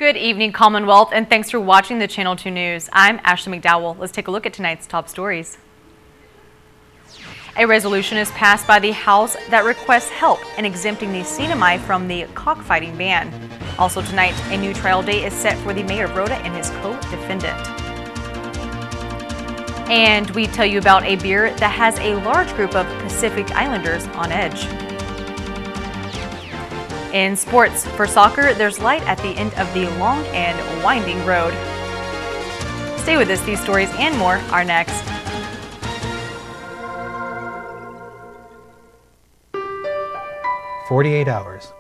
Good evening, Commonwealth, and thanks for watching the Channel 2 News. I'm Ashley McDowell. Let's take a look at tonight's top stories. A resolution is passed by the House that requests help in exempting the CNMI from the cockfighting ban. Also tonight, a new trial date is set for the mayor of Rhoda and his co-defendant. And we tell you about a beer that has a large group of Pacific Islanders on edge. In sports, for soccer, there's light at the end of the long and winding road. Stay with us, these stories and more are next. "48 hours.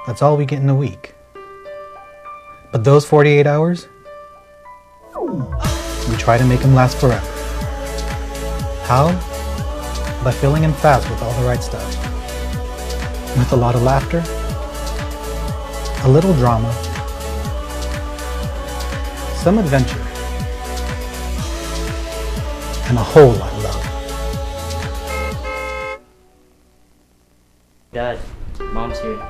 That's all we get in a week. But those 48 hours, we try to make them last forever. How? By filling in fast with all the right stuff. With a lot of laughter, a little drama, some adventure, and a whole lot of love." Dad, Mom's here.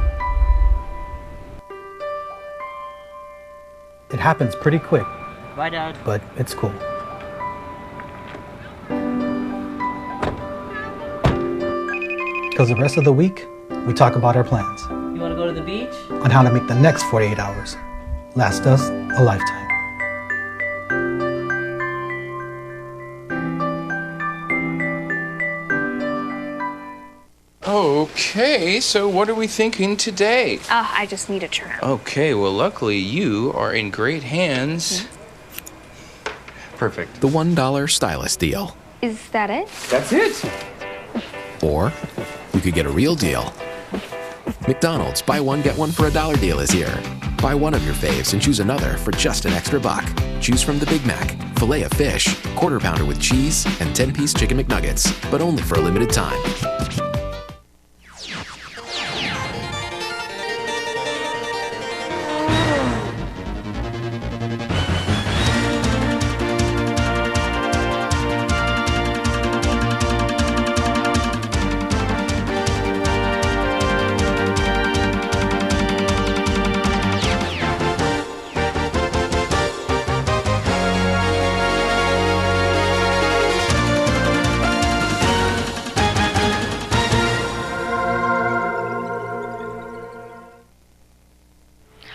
It happens pretty quick, Bye, Dad. but it's cool. Because the rest of the week, we talk about our plans You want to go to the beach? on how to make the next 48 hours last us a lifetime. Okay, so what are we thinking today? I just need a trim. Okay, well, luckily you are in great hands. Perfect. The $1 stylist deal. Is that it? That's it. Or you could get a real deal. McDonald's buy one, get one for $1 deal is here. Buy one of your faves and choose another for just an extra buck. Choose from the Big Mac, filet of fish, quarter pounder with cheese, and 10-piece chicken McNuggets, but only for a limited time.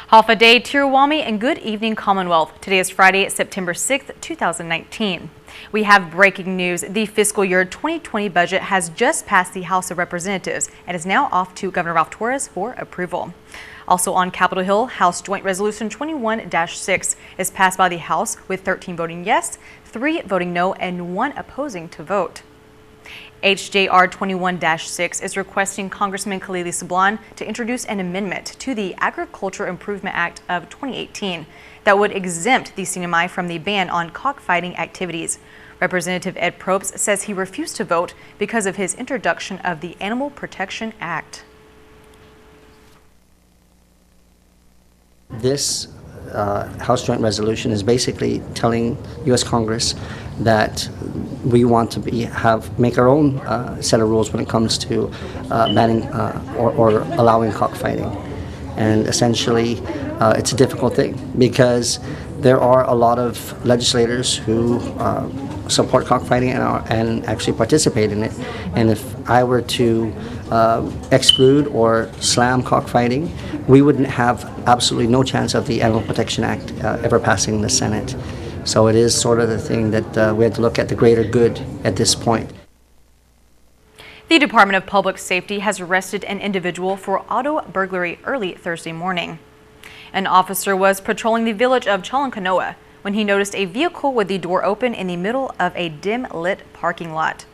Half a day, Tiruwami, and good evening, Commonwealth. Today is Friday, September 6th, 2019. We have breaking news. The fiscal year 2020 budget has just passed the House of Representatives and is now off to Governor Ralph Torres for approval. Also on Capitol Hill, House Joint Resolution 21-6 is passed by the House with 13 voting yes, 3 voting no, and 1 opposing to vote. HJR 21-6 is requesting Congressman Khalili Sablan to introduce an amendment to the Agriculture Improvement Act of 2018 that would exempt the CNMI from the ban on cockfighting activities. Representative Ed Probst says he refused to vote because of his introduction of the Animal Protection Act. This House Joint Resolution is basically telling U.S. Congress that we want to make our own set of rules when it comes to banning or allowing cockfighting. And essentially, it's a difficult thing because there are a lot of legislators who support cockfighting and actually participate in it. And if I were to exclude or slam cockfighting, we wouldn't have absolutely no chance of the Animal Protection Act ever passing the Senate. So it is sort of the thing that we had to look at the greater good at this point. The Department of Public Safety has arrested an individual for auto burglary early Thursday morning. An officer was patrolling the village of Chalankanoa when he noticed a vehicle with the door open in the middle of a dim-lit parking lot.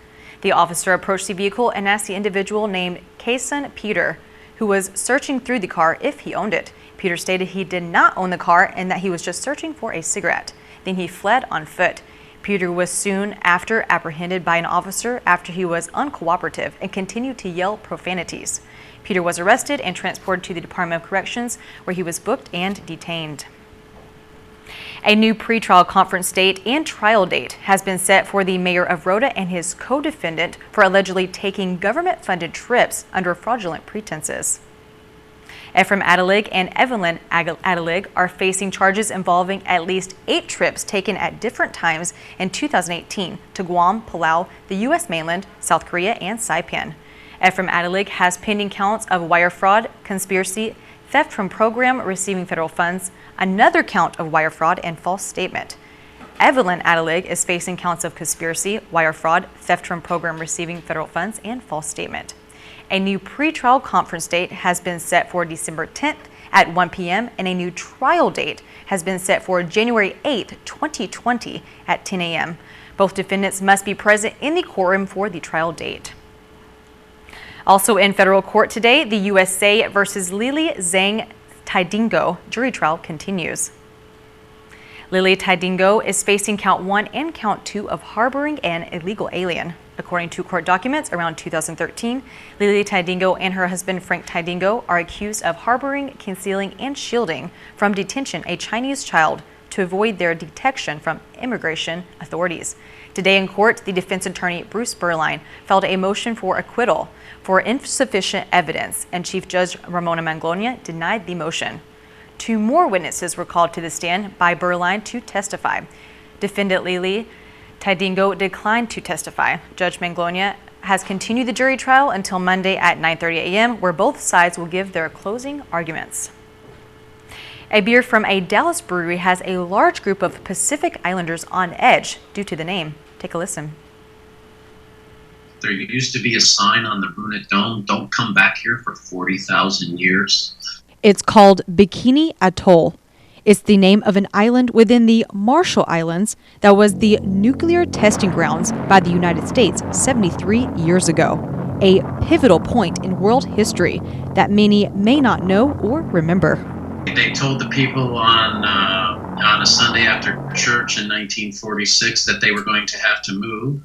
The officer approached the vehicle and asked the individual named Kason Peter, who was searching through the car, if he owned it. Peter stated he did not own the car and that he was just searching for a cigarette. Then he fled on foot. Peter was soon after apprehended by an officer after he was uncooperative and continued to yell profanities. Peter was arrested and transported to the Department of Corrections, where he was booked and detained. A new pretrial conference date and trial date has been set for the mayor of Rhoda and his co-defendant for allegedly taking government-funded trips under fraudulent pretenses. Ephraim Adelig and Evelyn Adelig are facing charges involving at least 8 trips taken at different times in 2018 to Guam, Palau, the U.S. mainland, South Korea, and Saipan. Ephraim Adelig has pending counts of wire fraud, conspiracy, theft from program receiving federal funds, another count of wire fraud, and false statement. Evelyn Adelig is facing counts of conspiracy, wire fraud, theft from program receiving federal funds, and false statement. A new pretrial conference date has been set for December 10th at 1 p.m. and a new trial date has been set for January 8th, 2020 at 10 a.m. Both defendants must be present in the courtroom for the trial date. Also in federal court today, the USA versus Lily Zhang Tidingo jury trial continues. Lily Tidingo is facing count 1 and count 2 of harboring an illegal alien. According to court documents, around 2013, Lily Tidingo and her husband Frank Tidingo are accused of harboring, concealing, and shielding from detention a Chinese child to avoid their detection from immigration authorities. Today in court, the defense attorney Bruce Berline filed a motion for acquittal for insufficient evidence, and Chief Judge Ramona Manglonia denied the motion. 2 more witnesses were called to the stand by Berline to testify. Defendant Lily Tidingo declined to testify. Judge Manglonia has continued the jury trial until Monday at 9:30 a.m., where both sides will give their closing arguments. A beer from a Dallas brewery has a large group of Pacific Islanders on edge due to the name. Take a listen. There used to be a sign on the Brunette Dome, "Don't come back here for 40,000 years." It's called Bikini Atoll. It's the name of an island within the Marshall Islands that was the nuclear testing grounds by the United States 73 years ago. A pivotal point in world history that many may not know or remember. They told the people on a Sunday after church in 1946 that they were going to have to move,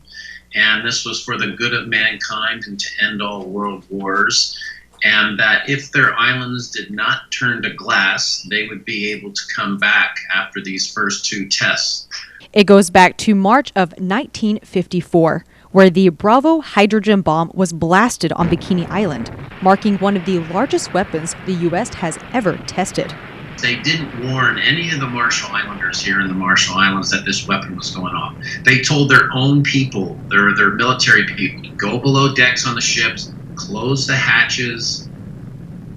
and this was for the good of mankind and to end all world wars, and that if their islands did not turn to glass, they would be able to come back after these first 2 tests. It goes back to March of 1954, where the Bravo hydrogen bomb was blasted on Bikini Island, marking one of the largest weapons the U.S. has ever tested. They didn't warn any of the Marshall Islanders here in the Marshall Islands that this weapon was going off. They told their own people, their military people, to go below decks on the ships, close the hatches,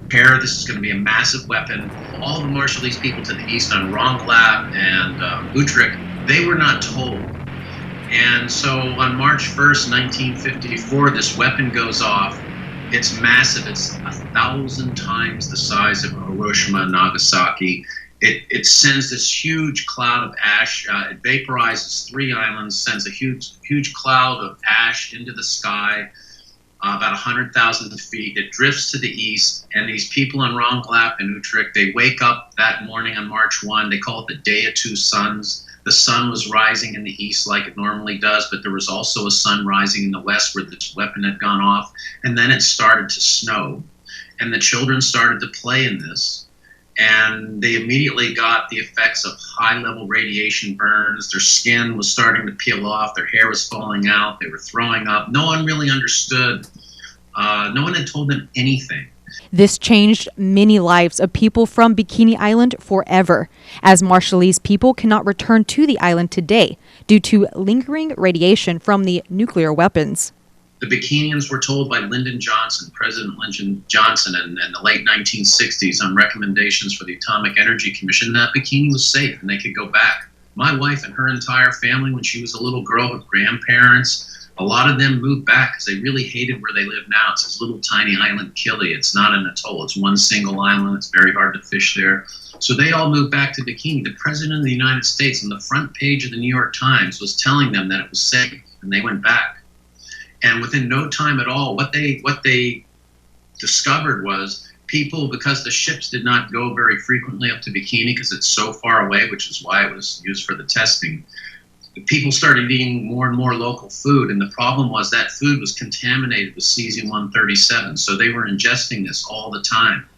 prepare, this is going to be a massive weapon. All the Marshallese people to the east on Rongelap and Utrecht, they were not told. And so on March 1st, 1954, this weapon goes off. It's massive. It's 1,000 times the size of Hiroshima and Nagasaki. It sends this huge cloud of ash. It vaporizes 3 islands, sends a huge cloud of ash into the sky, about 100,000 feet. It drifts to the east, and these people in Rongelap and Utrecht, they wake up that morning on March 1. They call it the Day of Two Suns. The sun was rising in the east like it normally does, but there was also a sun rising in the west where this weapon had gone off. And then it started to snow, and the children started to play in this. And they immediately got the effects of high-level radiation burns. Their skin was starting to peel off. Their hair was falling out. They were throwing up. No one really understood. No one had told them anything. This changed many lives of people from Bikini Island forever, as Marshallese people cannot return to the island today due to lingering radiation from the nuclear weapons. The Bikinians were told by Lyndon Johnson, President Lyndon Johnson, in the late 1960s on recommendations for the Atomic Energy Commission that Bikini was safe and they could go back. My wife and her entire family, when she was a little girl with grandparents, a lot of them moved back because they really hated where they live now. It's this little tiny island, Kili. It's not an atoll. It's one single island. It's very hard to fish there. So they all moved back to Bikini. The President of the United States on the front page of the New York Times was telling them that it was safe, and they went back. And within no time at all, what they discovered was people, because the ships did not go very frequently up to Bikini because it's so far away, which is why it was used for the testing, people started eating more and more local food, and the problem was that food was contaminated with cesium-137, so they were ingesting this all the time.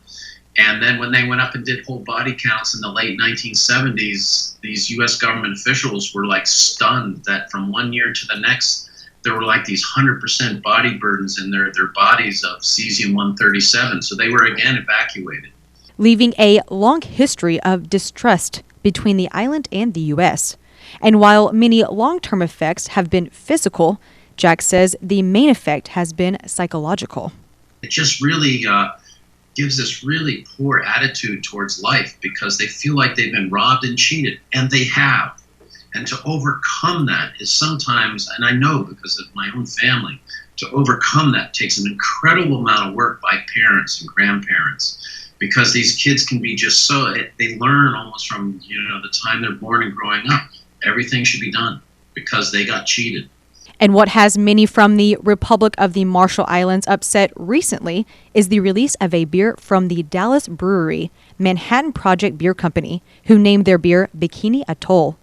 And then when they went up and did whole body counts in the late 1970s, these U.S. government officials were like stunned that from one year to the next, there were like these 100% body burdens in their bodies of cesium-137. So they were again evacuated. Leaving a long history of distrust between the island and the U.S. And while many long-term effects have been physical, Jack says the main effect has been psychological. It just really gives this really poor attitude towards life because they feel like they've been robbed and cheated, and they have. And to overcome that is sometimes, and I know because of my own family, to overcome that takes an incredible amount of work by parents and grandparents, because these kids can be just so, they learn almost from, the time they're born and growing up. Everything should be done because they got cheated. And what has many from the Republic of the Marshall Islands upset recently is the release of a beer from the Dallas brewery, Manhattan Project Beer Company, who named their beer Bikini Atoll.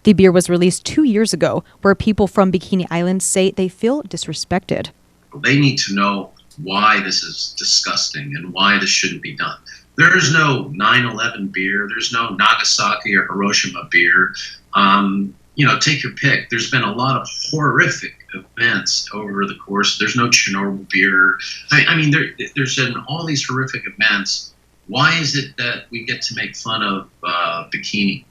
The beer was released 2 years ago, where people from Bikini Island say they feel disrespected. They need to know why this is disgusting and why this shouldn't be done. There's no 9/11 beer. There's no Nagasaki or Hiroshima beer. Take your pick. There's been a lot of horrific events over the course. There's no Chernobyl beer. There's been all these horrific events. Why is it that we get to make fun of bikini?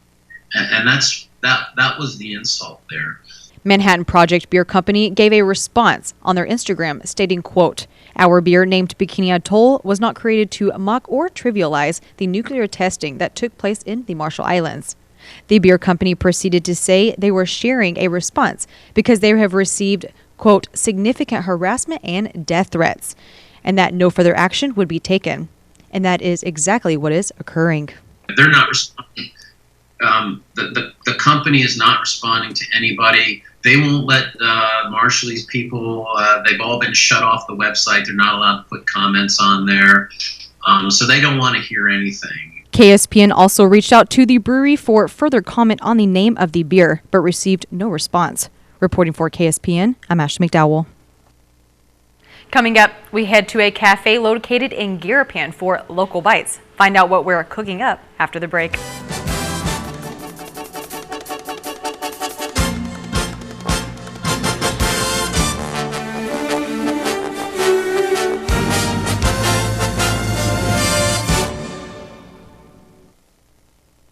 And that was the insult there. Manhattan Project Beer Company gave a response on their Instagram stating, quote, "Our beer named Bikini Atoll was not created to mock or trivialize the nuclear testing that took place in the Marshall Islands." The beer company proceeded to say they were sharing a response because they have received, quote, "significant harassment and death threats," and that no further action would be taken. And that is exactly what is occurring. They're not responding. The company is not responding to anybody. They won't let Marshallese people, they've all been shut off the website. They're not allowed to put comments on there. So they don't want to hear anything. KSPN also reached out to the brewery for further comment on the name of the beer, but received no response. Reporting for KSPN, I'm Ashley McDowell. Coming up, we head to a cafe located in Garapan for local bites. Find out what we're cooking up after the break.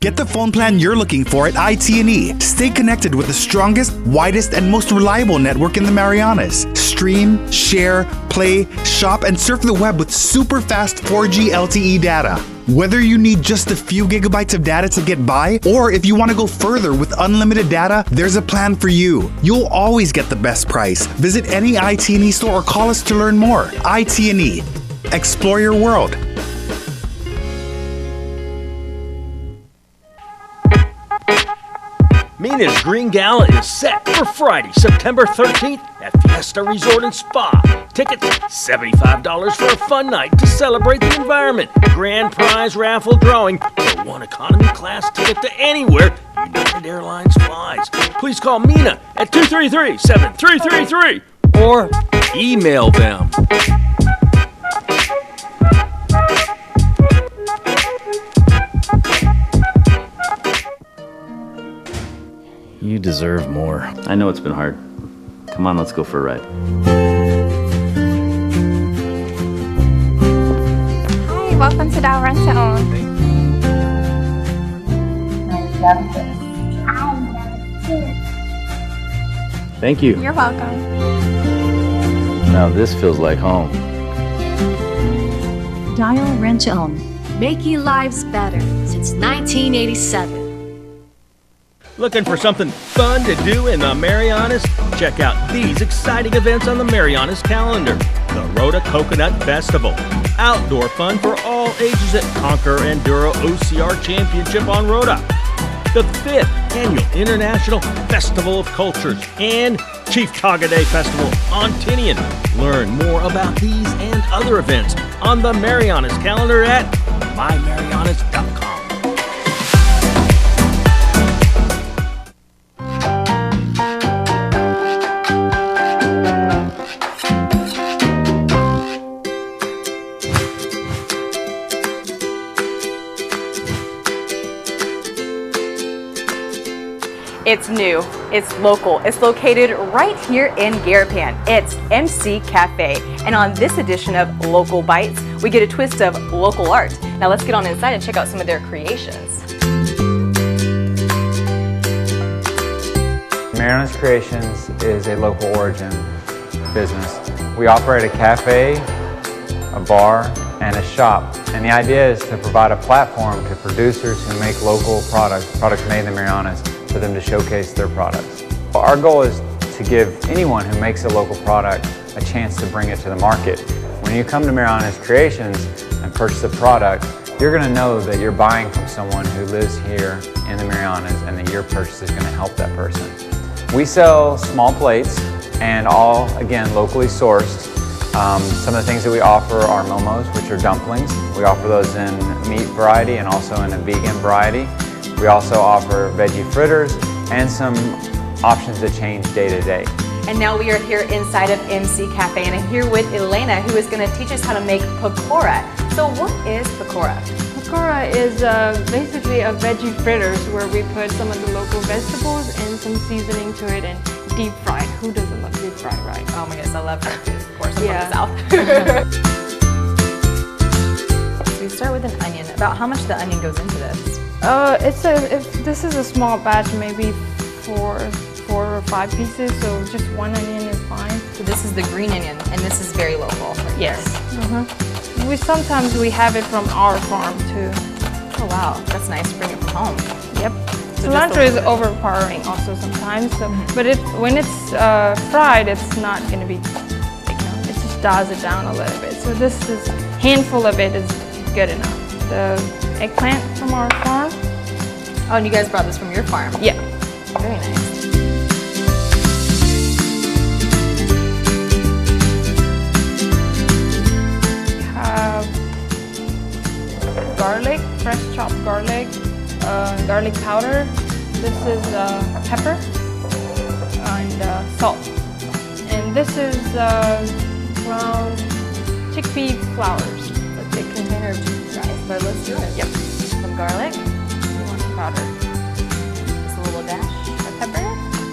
Get the phone plan you're looking for at IT&E. Stay connected with the strongest, widest, and most reliable network in the Marianas. Stream, share, play, shop, and surf the web with super fast 4G LTE data. Whether you need just a few gigabytes of data to get by, or if you want to go further with unlimited data, there's a plan for you. You'll always get the best price. Visit any IT&E store or call us to learn more. IT&E. Explore your world. Mina's Green Gala is set for Friday, September 13th at Fiesta Resort and Spa. Tickets, $75 for a fun night to celebrate the environment. Grand prize raffle drawing for one economy class ticket to anywhere United Airlines flies. Please call Mina at 233-7333 or email them. You deserve more. I know it's been hard. Come on, let's go for a ride. Hi, welcome to Dow Rent to Own. Thank you. You're welcome. Now this feels like home. Dial Rent to Own. Making lives better since 1987. Looking for something fun to do in the Marianas? Check out these exciting events on the Marianas calendar. The Rota Coconut Festival. Outdoor fun for all ages at Conquer Enduro OCR Championship on Rota. The 5th Annual International Festival of Cultures and Chief Taga Day Festival on Tinian. Learn more about these and other events on the Marianas calendar at mymarianas.com. It's new, it's local, it's located right here in Garapan. It's MC Cafe. And on this edition of Local Bites, we get a twist of local art. Now let's get on inside and check out some of their creations. Mariana's Creations is a local origin business. We operate a cafe, a bar, and a shop. And the idea is to provide a platform to producers who make local products made in the Marianas, for them to showcase their products. Our goal is to give anyone who makes a local product a chance to bring it to the market. When you come to Mariana's Creations and purchase a product, you're going to know that you're buying from someone who lives here in the Marianas and that your purchase is going to help that person. We sell small plates and all, again, locally sourced. Some of the things that we offer are momos, which are dumplings. We offer those in meat variety and also in a vegan variety. We also offer veggie fritters and some options that change day to day. And now we are here inside of MC Cafe, and I'm here with Elena, who is going to teach us how to make pakora. So what is pakora? Pakora is basically a veggie fritters where we put some of the local vegetables and some seasoning to it and deep fried. Who doesn't love deep fried, right? Oh my goodness, I love fried food, of course. I'm from the South. So we start with an onion. About how much the onion goes into this? If this is a small batch, maybe four or five pieces, so just one onion is fine. So this is the green onion, and this is very local. Right? Yes. Sometimes we have it from our farm too. Oh wow, that's nice to bring it from home. Yep. Cilantro is overpowering also sometimes, so, but when it's fried, it's not going to be thick enough. It just dials it down a little bit. So this is handful of it is good enough. The eggplant from our farm. Oh, and you guys brought this from your farm? Yeah. Very nice. Garlic, fresh chopped garlic, garlic powder. This is pepper and salt. And this is ground chickpea flours. A big container of rice, but let's do it. Yep. Some garlic. You want the powder. Just a little dash of pepper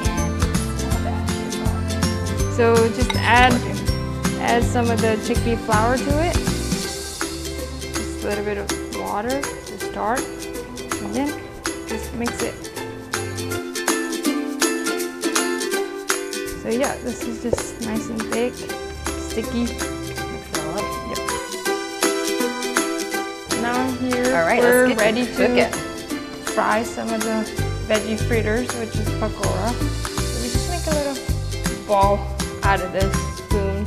and a little dash of salt. So just add some of the chickpea flour to it. Just a little bit of water to start, and then just mix it. So yeah, this is just nice and thick, sticky. Mix it all up. Yep. Now here we're ready to to fry some of the veggie fritters, which is pakora. So we just make a little ball out of this spoon.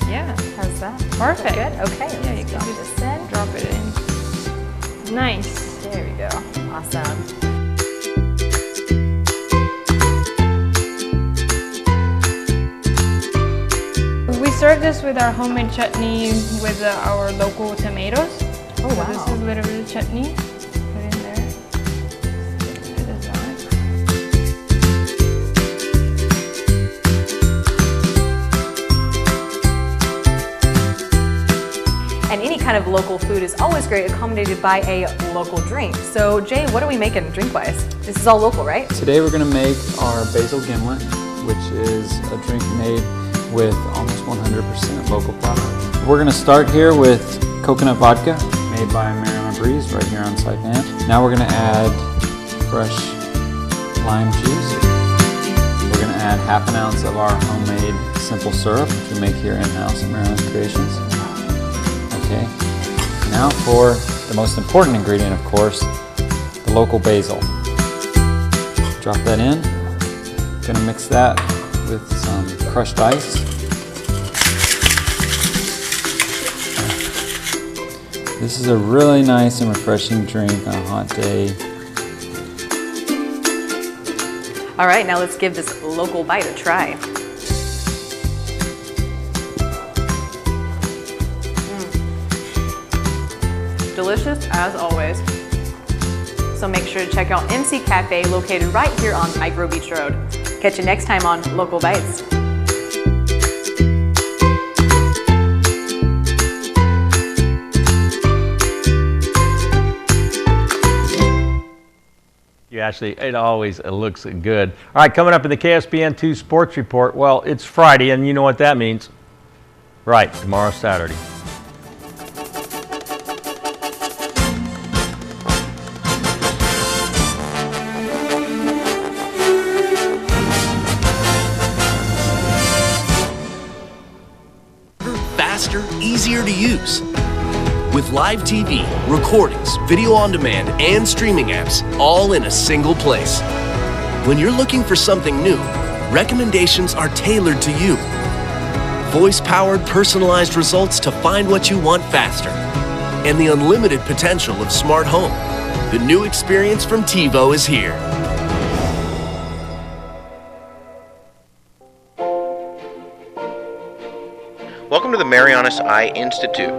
Yeah, how's that? Perfect. Good. Okay. Yeah, you can just drop it in. Nice. There we go. Awesome. We serve this with our homemade chutney with our local tomatoes. Oh wow. So this is a little bit of chutney. Put in there. Put this on. And any kind of local food is always great accommodated by a local drink. So Jay, what are we making drink-wise? This is all local, right? Today we're going to make our basil gimlet, which is a drink made with almost 100% local product. We're going to start here with coconut vodka made by Mariana Breeze right here on Saipan. Now we're going to add fresh lime juice. We're going to add half an ounce of our homemade simple syrup, which we make here in-house at Mariana's Creations. Okay, now for the most important ingredient, of course, the local basil. Drop that in. Gonna mix that with some crushed ice. This is a really nice and refreshing drink on a hot day. All right, now let's give this local bite a try. Delicious as always. So make sure to check out MC Cafe located right here on Micro Beach Road. Catch you next time on Local Bites. Ashley. It always looks good. All right, coming up in the KSPN2 Sports Report, well, it's Friday, and you know what that means. Right, tomorrow's Saturday. Faster, easier to use. With live TV, recordings, video on demand, and streaming apps, all in a single place. When you're looking for something new, recommendations are tailored to you. Voice-powered, personalized results to find what you want faster. And the unlimited potential of smart home. The new experience from TiVo is here. Welcome to the Marianas Eye Institute.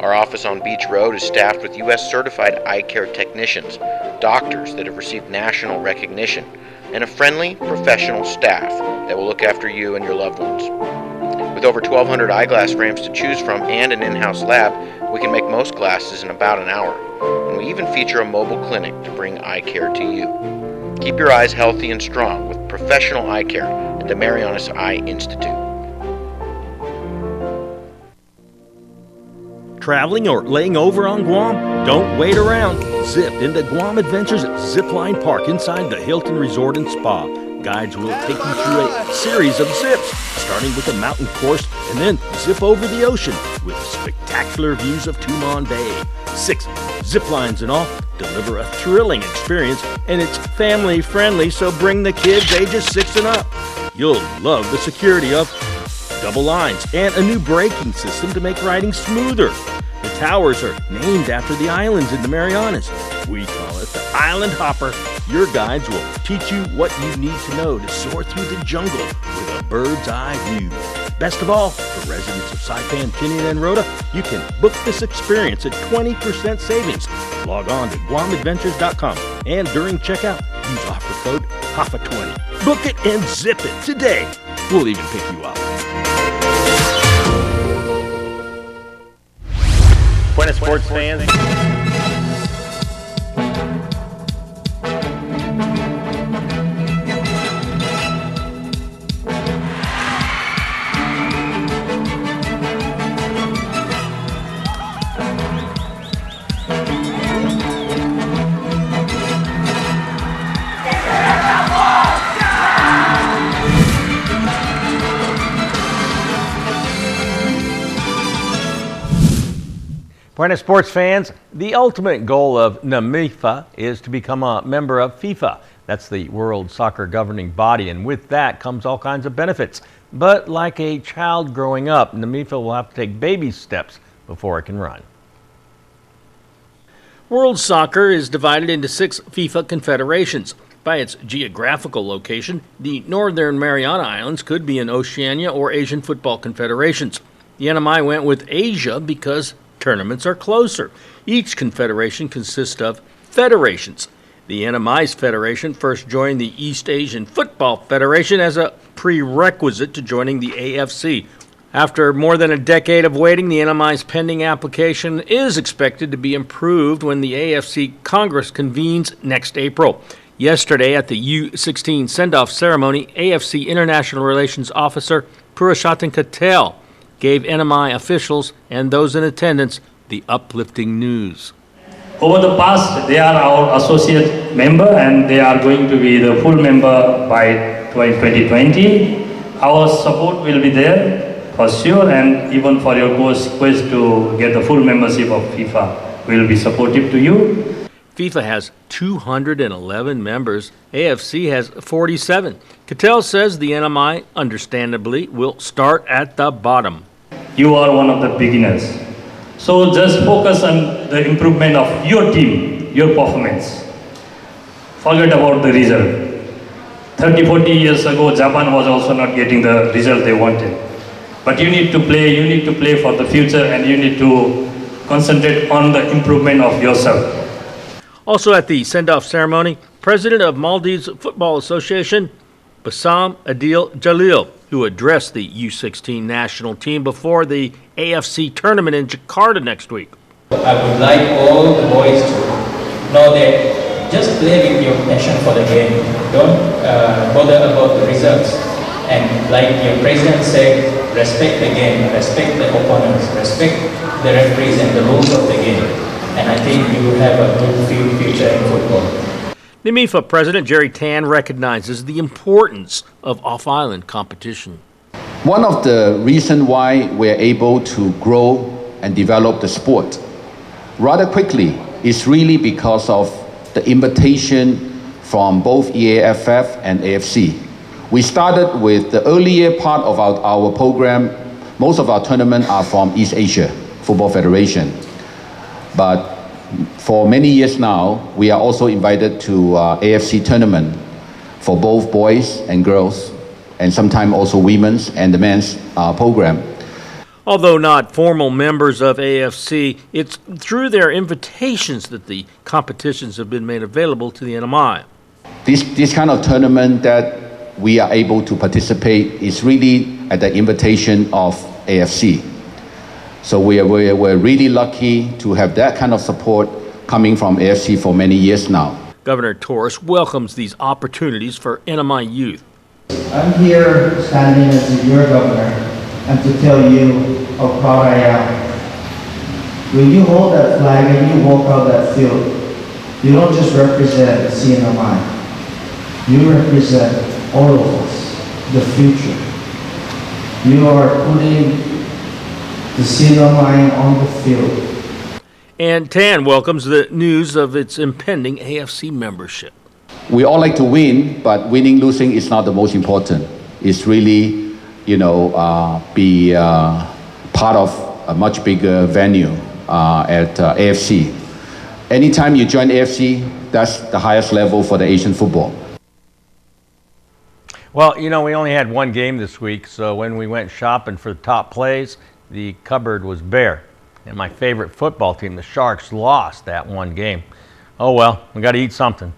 Our office on Beach Road is staffed with U.S. certified eye care technicians, doctors that have received national recognition, and a friendly, professional staff that will look after you and your loved ones. With over 1,200 eyeglass frames to choose from and an in-house lab, we can make most glasses in about an hour. And we even feature a mobile clinic to bring eye care to you. Keep your eyes healthy and strong with professional eye care at the Marianas Eye Institute. Traveling or laying over on Guam? Don't wait around. Zip into Guam Adventures Zipline Park inside the Hilton Resort and Spa. Guides will take you through a series of zips, starting with a mountain course and then zip over the ocean with spectacular views of Tumon Bay. 6 zip lines in all deliver a thrilling experience, and it's family friendly, so bring the kids ages 6 and up. You'll love the security of double lines and a new braking system to make riding smoother. The towers are named after the islands in the Marianas. We call it the Island Hopper. Your guides will teach you what you need to know to soar through the jungle with a bird's eye view. Best of all, for residents of Saipan, Tinian, and Rota, you can book this experience at 20% savings. Log on to GuamAdventures.com and during checkout, use offer code HAFA20. Book it and zip it today. We'll even pick you up. Buenas sports fans. Buenas sports fans, the ultimate goal of NAMIFA is to become a member of FIFA. That's the World Soccer governing body, and with that comes all kinds of benefits. But like a child growing up, NAMIFA will have to take baby steps before it can run. World Soccer is divided into 6 FIFA confederations. By its geographical location, the Northern Mariana Islands could be in Oceania or Asian Football Confederations. The NMI went with Asia because tournaments are closer. Each confederation consists of federations. The NMI's federation first joined the East Asian Football Federation as a prerequisite to joining the AFC. After more than a decade of waiting, the NMI's pending application is expected to be approved when the AFC Congress convenes next April. Yesterday at the U16 send-off ceremony, AFC International Relations Officer Purushottam Patel gave NMI officials and those in attendance the uplifting news. Over the past, they are our associate member and they are going to be the full member by 2020. Our support will be there for sure, and even for your quest to get the full membership of FIFA, we will be supportive to you. FIFA has 211 members. AFC has 47. Cattell says the NMI, understandably, will start at the bottom. You are one of the beginners. So just focus on the improvement of your team, your performance. Forget about the result. 30-40 years ago, Japan was also not getting the result they wanted. But you need to play for the future, and you need to concentrate on the improvement of yourself. Also at the send-off ceremony, President of Maldives Football Association, Bassam Adil Jalil, who addressed the U16 national team before the AFC tournament in Jakarta next week. I would like all the boys to know that just play with your passion for the game. Don't bother about the results. And like your president said, respect the game, respect the opponents, respect the referees and the rules of the game. And I think you will have a good future in football. The MIFA president, Jerry Tan, recognizes the importance of off-island competition. One of the reasons why we're able to grow and develop the sport rather quickly is really because of the invitation from both EAFF and AFC. We started with the earlier part of our program. Most of our tournaments are from East Asia Football Federation. But for many years now, we are also invited to AFC tournament for both boys and girls, and sometimes also women's and the men's program. Although not formal members of AFC, it's through their invitations that the competitions have been made available to the NMI. This kind of tournament that we are able to participate is really at the invitation of AFC. So we're really lucky to have that kind of support coming from AFC for many years now. Governor Torres welcomes these opportunities for NMI youth. I'm here standing as your governor and to tell you how proud I am. When you hold that flag and you walk out that field, you don't just represent CNMI. You represent all of us, the future. You are putting the CNMI on the field. And Tan welcomes the news of its impending AFC membership. We all like to win, but winning, losing is not the most important. It's really, be part of a much bigger venue at AFC. Anytime you join AFC, that's the highest level for the Asian football. Well, we only had one game this week, so when we went shopping for the top plays, the cupboard was bare. And my favorite football team, the Sharks, lost that one game. Oh well, we got to eat something.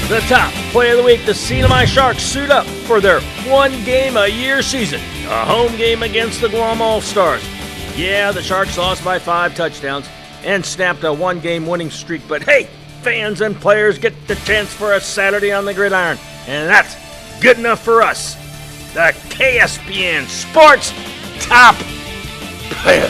The top play of the week, the CNMI Sharks suit up for their one-game-a-year season. A home game against the Guam All-Stars. Yeah, the Sharks lost by 5 touchdowns and snapped a one-game winning streak. But hey, fans and players get the chance for a Saturday on the gridiron. And that's good enough for us. The KSPN Sports Top Play.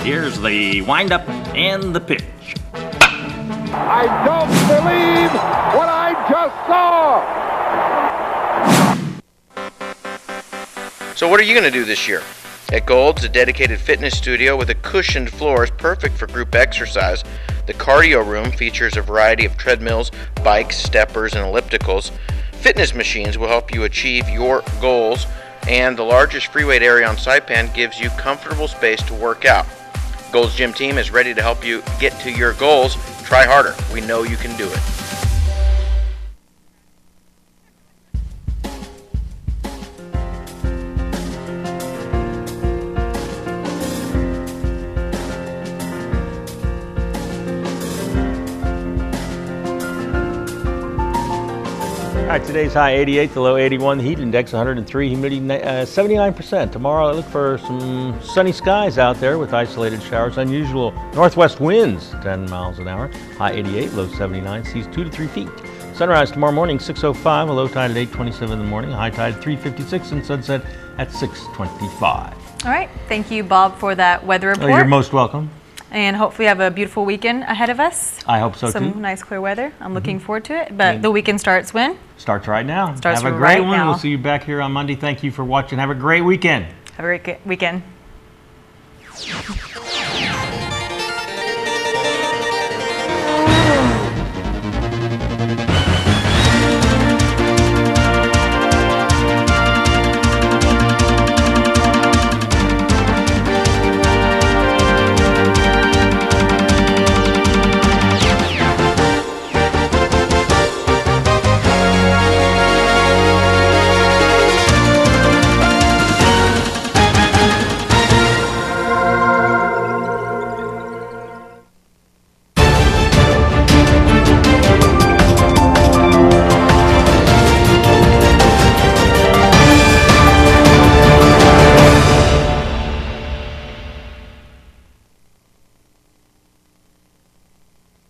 Here's the windup and the pitch. I don't believe what I just saw. So what are you going to do this year? At Gold's, a dedicated fitness studio with a cushioned floor is perfect for group exercise. The cardio room features a variety of treadmills, bikes, steppers, and ellipticals. Fitness machines will help you achieve your goals, and the largest free weight area on Saipan gives you comfortable space to work out. Gold's Gym team is ready to help you get to your goals. Try harder. We know you can do it. All right, today's high 88, the low 81, the heat index 103, humidity 79%. Tomorrow I look for some sunny skies out there with isolated showers. Unusual northwest winds, 10 miles an hour. High 88, low 79, seas 2 to 3 feet. Sunrise tomorrow morning, 6:05, a low tide at 8:27 in the morning, a high tide at 3:56, and sunset at 6:25. All right, thank you, Bob, for that weather report. Oh, you're most welcome. And hopefully have a beautiful weekend ahead of us. I hope so, too. Some nice clear weather. I'm looking forward to it. But the weekend starts when? Starts right now. Starts Have a right great one. now. We'll see you back here on Monday. Thank you for watching. Have a great weekend. Have a great weekend.